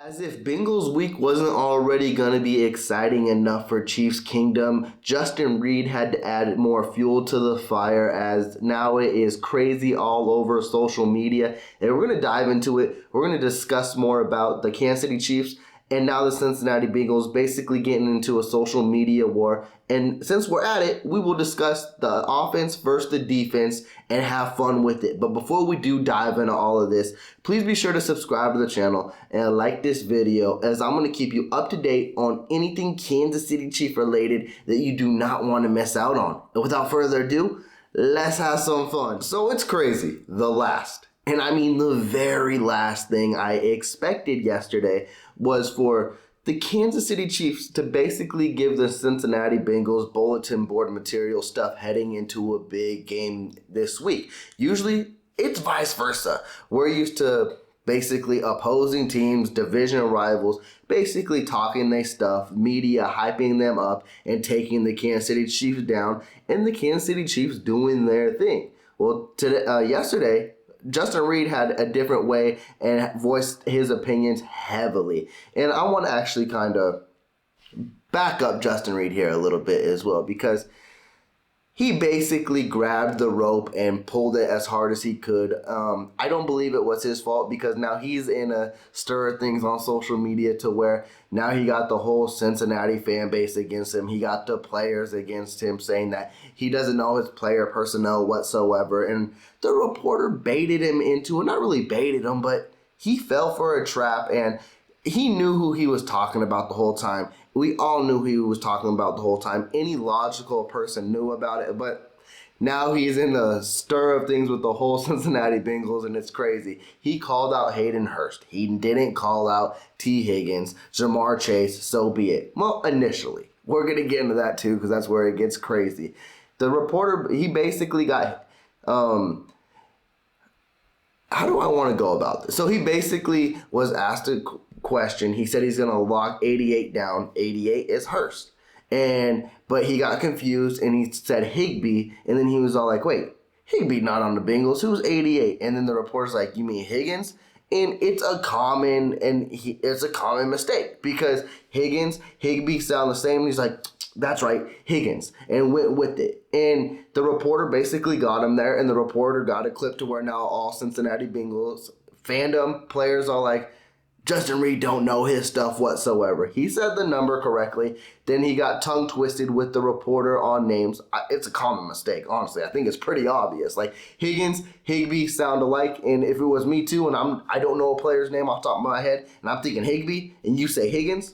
As if Bengals week wasn't already going to be exciting enough for Chiefs Kingdom, Justin Reid had to add more fuel to the fire as now it is crazy all over social media. And we're going to dive into it. We're going to discuss more about the Kansas City Chiefs and now the Cincinnati Bengals basically getting into a social media war. And since we're at it, we will discuss the offense versus the defense and have fun with it. But before we do dive into all of this, please be sure to subscribe to the channel and like this video, as I'm going to keep you up to date on anything Kansas City Chief related that you do not want to miss out on. And without further ado, let's have some fun. So it's crazy. The last, and I mean the very last thing I expected yesterday was for the Kansas City Chiefs to basically give the Cincinnati Bengals bulletin board material stuff heading into a big game this week. Usually it's vice versa. We're used to basically opposing teams, division rivals, basically talking their stuff, media hyping them up and taking the Kansas City Chiefs down, and the Kansas City Chiefs doing their thing. Well, yesterday, Justin Reid had a different way and voiced his opinions heavily. And I want to actually kind of back up Justin Reid here a little bit as well, because he basically grabbed the rope and pulled it as hard as he could. I don't believe it was his fault, because now he's in a stir of things on social media to where now he got the whole Cincinnati fan base against him. He got the players against him saying that he doesn't know his player personnel whatsoever. And the reporter baited him into it. Not really baited him, but he fell for a trap, and he knew who he was talking about the whole time. We all knew who he was talking about the whole time. Any logical person knew about it, but now he's in the stir of things with the whole Cincinnati Bengals, and it's crazy. He called out Hayden Hurst. He didn't call out T. Higgins, JaMarr Chase, so be it. Well, initially. We're going to get into that too, because that's where it gets crazy. The reporter, he basically got... how do I want to go about this? So he basically was asked a question. He said he's going to lock 88 down. 88 is Hurst. But he got confused and he said Higbee. And then he was all like, wait, Higbee not on the Bengals. Who's 88? And then the reporter's like, you mean Higgins? And it's a common mistake, because Higbee sound the same. He's like, that's right, Higgins, and went with it. And the reporter basically got him there, and the reporter got a clip to where now all Cincinnati Bengals fandom players are like, Justin Reid don't know his stuff whatsoever. He said the number correctly. Then he got tongue twisted with the reporter on names. It's a common mistake, honestly. I think it's pretty obvious. Like, Higgins, Higbee sound alike, and if it was me too, and I don't know a player's name off the top of my head, and I'm thinking Higbee, and you say Higgins,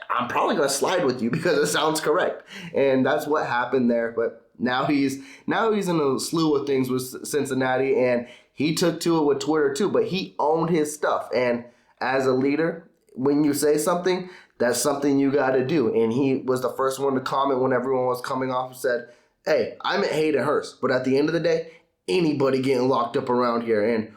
I'm probably going to slide with you because it sounds correct. And that's what happened there. But now he's in a slew of things with Cincinnati, and he took to it with Twitter too, but he owned his stuff. And as a leader, when you say something, that's something you got to do. And he was the first one to comment when everyone was coming off and said, hey, I meant Hayden Hurst. But at the end of the day, anybody getting locked up around here. And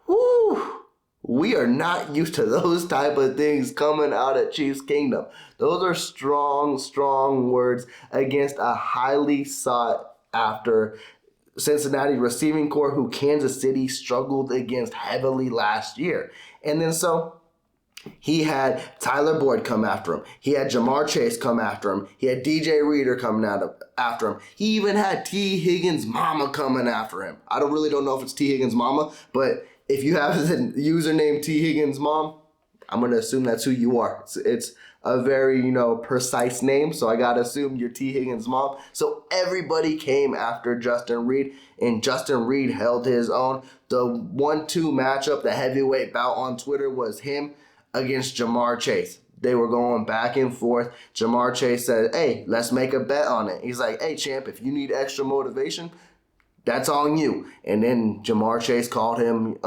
whoo, we are not used to those type of things coming out of Chiefs Kingdom. Those are strong, strong words against a highly sought after Cincinnati receiving corps who Kansas City struggled against heavily last year. And then so he had Tyler Boyd come after him. He had JaMarr Chase come after him. He had DJ Reader coming after him. He even had T. Higgins' mama coming after him. I don't know if it's T. Higgins' mama, but if you have the username T. Higgins' mom, I'm going to assume that's who you are. It's a very, precise name, so I got to assume you're T. Higgins' mom. So everybody came after Justin Reid, and Justin Reid held his own. The 1-2 matchup, the heavyweight bout on Twitter, was him against JaMarr Chase. They were going back and forth. JaMarr Chase said, hey, let's make a bet on it. He's like, hey, champ, if you need extra motivation, that's on you. And then JaMarr Chase called him,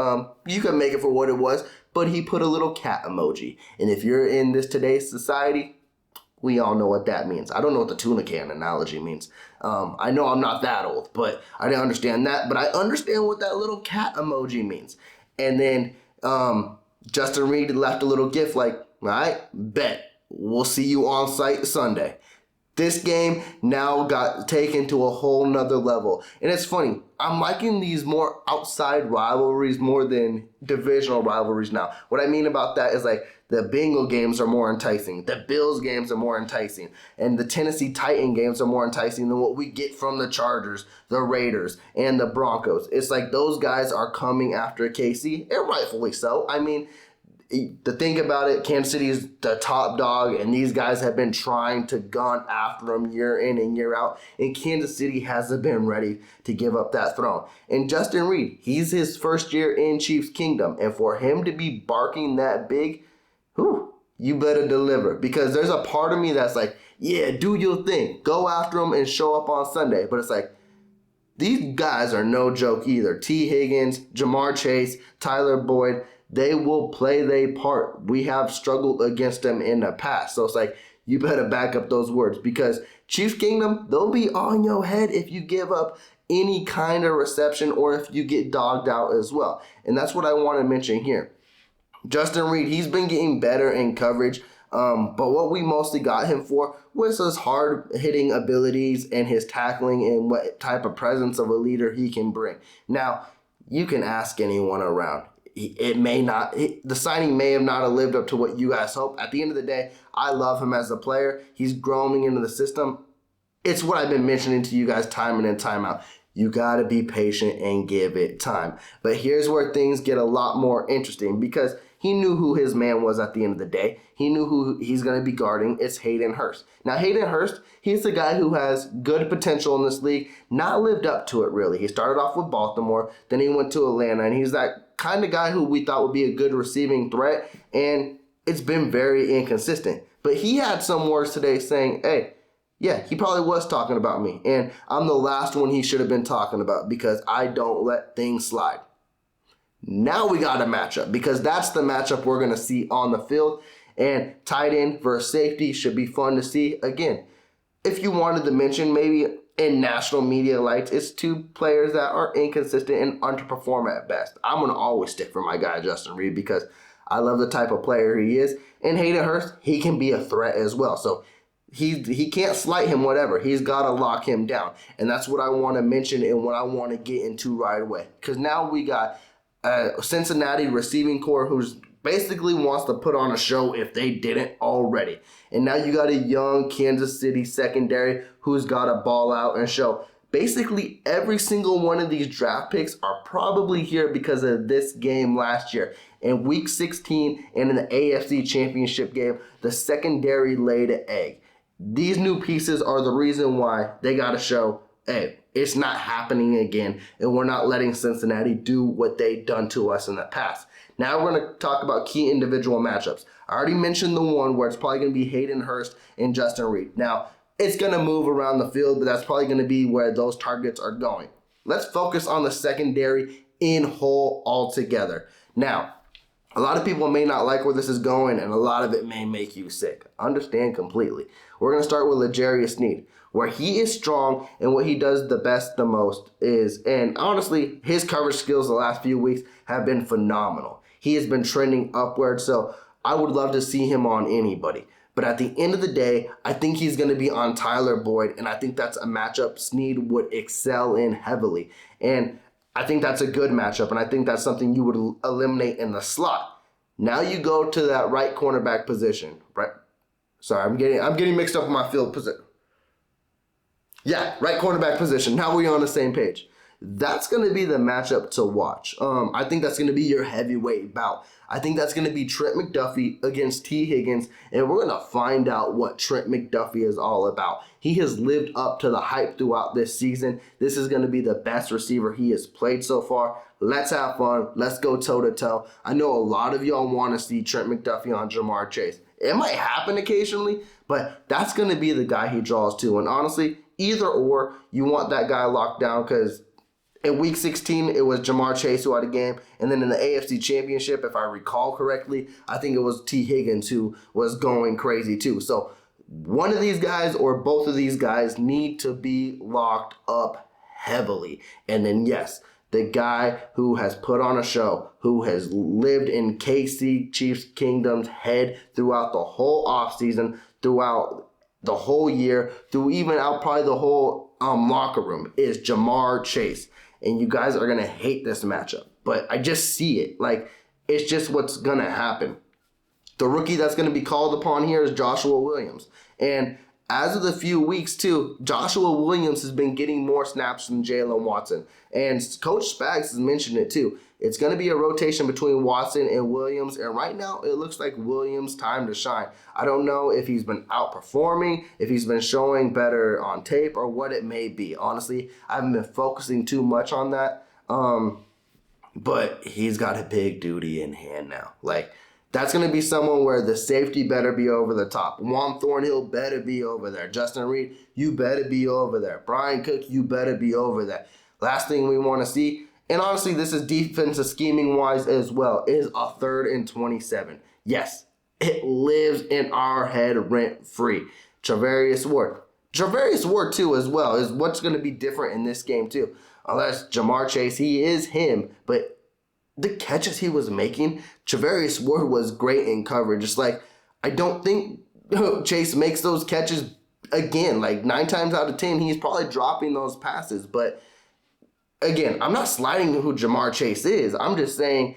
you can make it for what it was, but he put a little cat emoji. And if you're in today's society, we all know what that means. I don't know what the tuna can analogy means. I know I'm not that old, but I didn't understand that. But I understand what that little cat emoji means. And then Justin Reid left a little gif like, all right, bet. We'll see you on site Sunday. This game now got taken to a whole nother level. And it's funny, I'm liking these more outside rivalries more than divisional rivalries now. What I mean about that is like the Bengal games are more enticing. The Bills games are more enticing. And the Tennessee Titan games are more enticing than what we get from the Chargers, the Raiders, and the Broncos. It's like those guys are coming after KC, and rightfully so. I mean, the thing about it, Kansas City is the top dog, and these guys have been trying to gun after them year in and year out, and Kansas City hasn't been ready to give up that throne. And Justin Reid, he's his first year in Chiefs Kingdom, and for him to be barking that big, you better deliver. Because there's a part of me that's like, yeah, do your thing. Go after them and show up on Sunday. But it's like, these guys are no joke either. T. Higgins, JaMarr Chase, Tyler Boyd, they will play their part. We have struggled against them in the past. So it's like, you better back up those words. Because Chiefs Kingdom, they'll be on your head if you give up any kind of reception or if you get dogged out as well. And that's what I want to mention here. Justin Reid, he's been getting better in coverage. But what we mostly got him for was his hard-hitting abilities and his tackling and what type of presence of a leader he can bring. Now, you can ask anyone around. The signing may have not lived up to what you guys hope. At the end of the day, I love him as a player. He's growing into the system. It's what I've been mentioning to you guys time in and time out. You got to be patient and give it time. But here's where things get a lot more interesting because he knew who his man was at the end of the day. He knew who he's going to be guarding. It's Hayden Hurst. Now, Hayden Hurst, he's the guy who has good potential in this league, not lived up to it really. He started off with Baltimore, then he went to Atlanta, and he's that kind of guy who we thought would be a good receiving threat, and it's been very inconsistent. But he had some words today saying, hey, yeah, he probably was talking about me, and I'm the last one he should have been talking about because I don't let things slide. Now we got a matchup because that's the matchup we're going to see on the field, and tight end versus safety should be fun to see. Again, if you wanted to mention maybe in national media lights, it's two players that are inconsistent and underperform at best. I'm going to always stick for my guy, Justin Reid, because I love the type of player he is. And Hayden Hurst, he can be a threat as well. So he can't slight him, whatever. He's got to lock him down. And that's what I want to mention and what I want to get into right away. Because now we got Cincinnati receiving corps who's basically wants to put on a show if they didn't already. And now you got a young Kansas City secondary who's got to ball out and show. Basically, every single one of these draft picks are probably here because of this game last year. In Week 16 and in the AFC Championship game, the secondary laid an egg. These new pieces are the reason why they got to show, hey, it's not happening again, and we're not letting Cincinnati do what they've done to us in the past. Now we're going to talk about key individual matchups. I already mentioned the one where it's probably going to be Hayden Hurst and Justin Reid. Now, it's going to move around the field, but that's probably going to be where those targets are going. Let's focus on the secondary in whole altogether. Now, a lot of people may not like where this is going, and a lot of it may make you sick. Understand completely. We're going to start with L'Jarius Sneed, where he is strong, and what he does the best, the most is, and honestly, his coverage skills the last few weeks have been phenomenal. He has been trending upward, so I would love to see him on anybody. But at the end of the day, I think he's going to be on Tyler Boyd, and I think that's a matchup Sneed would excel in heavily. And I think that's a good matchup, and I think that's something you would eliminate in the slot. Now you go to that right cornerback position, right? Sorry, I'm getting mixed up with my field position. Yeah, right cornerback position. Now we're on the same page. That's going to be the matchup to watch. I think that's going to be your heavyweight bout. I think that's going to be Trent McDuffie against T. Higgins, and we're going to find out what Trent McDuffie is all about. He has lived up to the hype throughout this season. This is going to be the best receiver he has played so far. Let's have fun. Let's go toe-to-toe. I know a lot of y'all want to see Trent McDuffie on JaMarr Chase. It might happen occasionally, but that's going to be the guy he draws to. And honestly, either or, you want that guy locked down because in Week 16, it was JaMarr Chase who had a game. And then in the AFC Championship, if I recall correctly, I think it was T. Higgins who was going crazy too. So one of these guys or both of these guys need to be locked up heavily. And then, yes, the guy who has put on a show, who has lived in KC Chiefs Kingdom's head throughout the whole offseason, throughout the whole year, through even out probably the whole locker room, is JaMarr Chase. And you guys are going to hate this matchup. But I just see it. Like, it's just what's going to happen. The rookie that's going to be called upon here is Joshua Williams. And as of the few weeks, too, Joshua Williams has been getting more snaps than Jalen Watson. And Coach Spags has mentioned it, too. It's going to be a rotation between Watson and Williams. And right now, it looks like Williams' time to shine. I don't know if he's been outperforming, if he's been showing better on tape, or what it may be. Honestly, I haven't been focusing too much on that. But he's got a big duty in hand now. Like, that's going to be someone where the safety better be over the top. Juan Thornhill better be over there. Justin Reid, you better be over there. Brian Cook, you better be over there. Last thing we want to see, and honestly, this is defensive scheming-wise as well, is a 3rd and 27. Yes, it lives in our head rent-free. Charvarius Ward, too, as well, is what's going to be different in this game, too. Unless JaMarr Chase, he is him, but the catches he was making, Charvarius Ward was great in coverage. It's like, I don't think Chase makes those catches again. Like 9 times out of 10, he's probably dropping those passes. But again, I'm not sliding who JaMarr Chase is. I'm just saying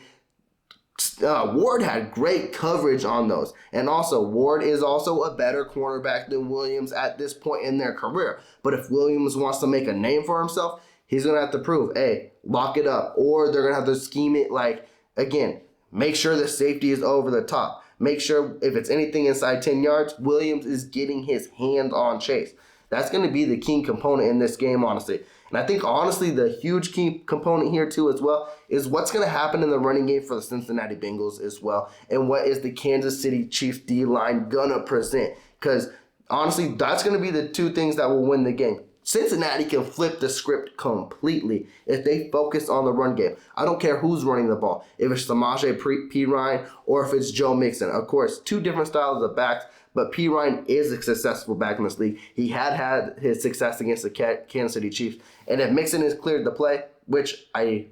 Ward had great coverage on those. And also, Ward is also a better cornerback than Williams at this point in their career. But if Williams wants to make a name for himself, he's going to have to prove, hey, lock it up. Or they're going to have to scheme it like, again, make sure the safety is over the top. Make sure if it's anything inside 10 yards, Williams is getting his hands on Chase. That's going to be the key component in this game, honestly. And I think, honestly, the huge key component here, too, as well, is what's going to happen in the running game for the Cincinnati Bengals as well. And what is the Kansas City Chiefs D-line going to present? Because, honestly, that's going to be the 2 things that will win the game. Cincinnati can flip the script completely if they focus on the run game. I don't care who's running the ball, if it's Samaje Perine or if it's Joe Mixon. Of course, 2 different styles of backs, but Perine is a successful back in this league. He had his success against the Kansas City Chiefs. And if Mixon is cleared to play, which I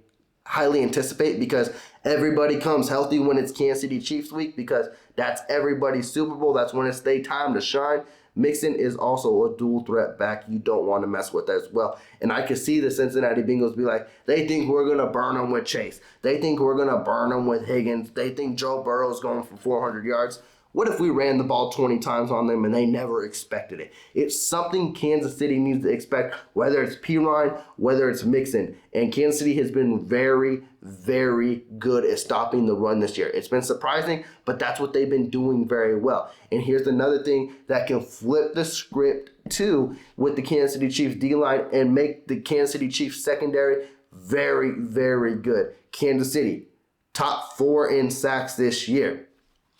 highly anticipate because everybody comes healthy when it's Kansas City Chiefs week because that's everybody's Super Bowl. That's when it's their time to shine. Mixon is also a dual threat back you don't want to mess with as well. And I can see the Cincinnati Bengals be like, they think we're going to burn them with Chase. They think we're going to burn them with Higgins. They think Joe Burrow's going for 400 yards. What if we ran the ball 20 times on them and they never expected it? It's something Kansas City needs to expect, whether it's Perine, whether it's Mixon. And Kansas City has been very, very good at stopping the run this year. It's been surprising, but that's what they've been doing very well. And here's another thing that can flip the script, too, with the Kansas City Chiefs D-line and make the Kansas City Chiefs secondary very, very good. Kansas City, top 4 in sacks this year.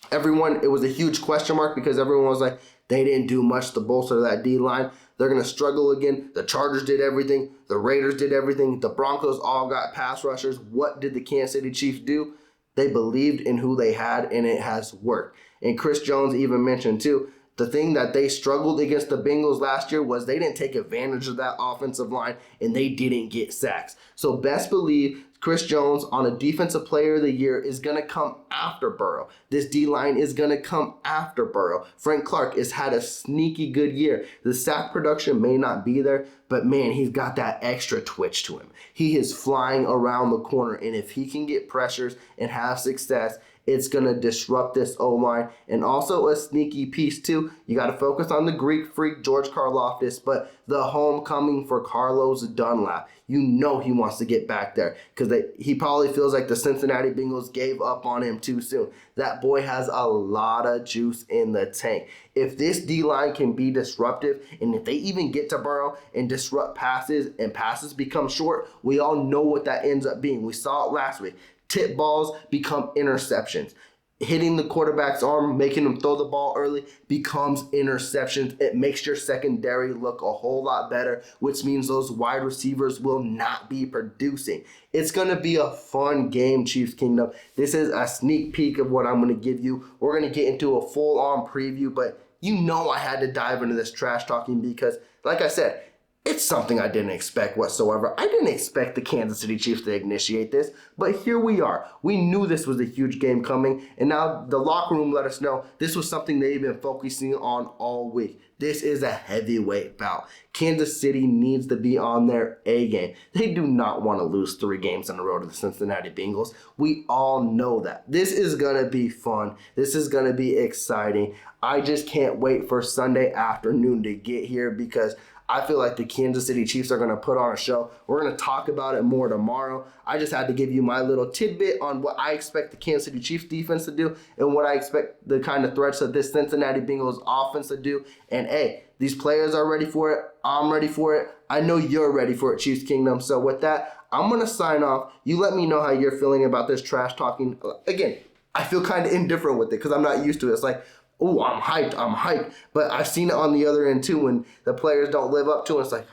It was a huge question mark because everyone was like, they didn't do much to bolster that D-line. They're going to struggle again. The Chargers did everything. The Raiders did everything. The Broncos all got pass rushers. What did the Kansas City Chiefs do? They believed in who they had, and it has worked. And Chris Jones even mentioned, too, the thing that they struggled against the Bengals last year was they didn't take advantage of that offensive line, and they didn't get sacks. So best believe Chris Jones on a Defensive Player of the Year is going to come after Burrow. This D-line is going to come after Burrow. Frank Clark has had a sneaky good year. The sack production may not be there, but man, he's got that extra twitch to him. He is flying around the corner, and if he can get pressures and have success, it's going to disrupt this O-line. And also a sneaky piece, too. You got to focus on the Greek freak, George Karlaftis, but the homecoming for Carlos Dunlap. You know he wants to get back there because he probably feels like the Cincinnati Bengals gave up on him too soon. That boy has a lot of juice in the tank. If this D-line can be disruptive, and if they even get to Burrow and disrupt passes and passes become short, we all know what that ends up being. We saw it last week. Tip balls become interceptions. Hitting the quarterback's arm, making him throw the ball early becomes interceptions. It makes your secondary look a whole lot better, which means those wide receivers will not be producing. It's going to be a fun game, Chiefs Kingdom. This is a sneak peek of what I'm going to give you. We're going to get into a full-on preview, but you know I had to dive into this trash talking because, like I said, It's something I didn't expect whatsoever. I didn't expect the Kansas City Chiefs to initiate this, but here we are. We knew this was a huge game coming, and now the locker room let us know this was something they've been focusing on all week. This is a heavyweight bout. Kansas City needs to be on their A game. They do not want to lose 3 games in a row to the Cincinnati Bengals. We all know that. This is going to be fun. This is going to be exciting. I just can't wait for Sunday afternoon to get here because I feel like the Kansas City Chiefs are going to put on a show. We're going to talk about it more tomorrow. I just had to give you my little tidbit on what I expect the Kansas City Chiefs defense to do and what I expect the kind of threats of this Cincinnati Bengals offense to do. And hey, these players are ready for it. I'm ready for it. I know you're ready for it, Chiefs Kingdom. So with that, I'm going to sign off. You let me know how you're feeling about this trash talking. Again, I feel kind of indifferent with it because I'm not used to it. It's like, oh, I'm hyped. But I've seen it on the other end too when the players don't live up to it. It's like,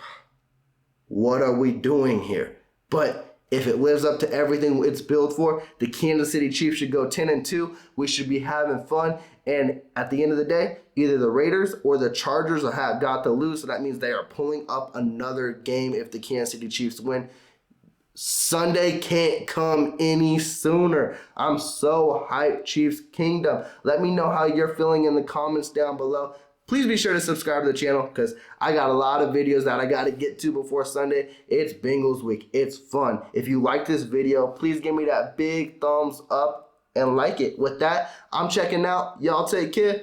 what are we doing here? But if it lives up to everything it's built for, the Kansas City Chiefs should go 10-2. We should be having fun. And at the end of the day, either the Raiders or the Chargers have got to lose. So that means they are pulling up another game if the Kansas City Chiefs win. Sunday can't come any sooner. I'm so hyped, Chiefs Kingdom. Let me know how you're feeling in the comments down below. Please be sure to subscribe to the channel because I got a lot of videos that I got to get to before Sunday. It's Bengals week. It's fun. If you like this video, please give me that big thumbs up and like it. With that, I'm checking out. Y'all take care.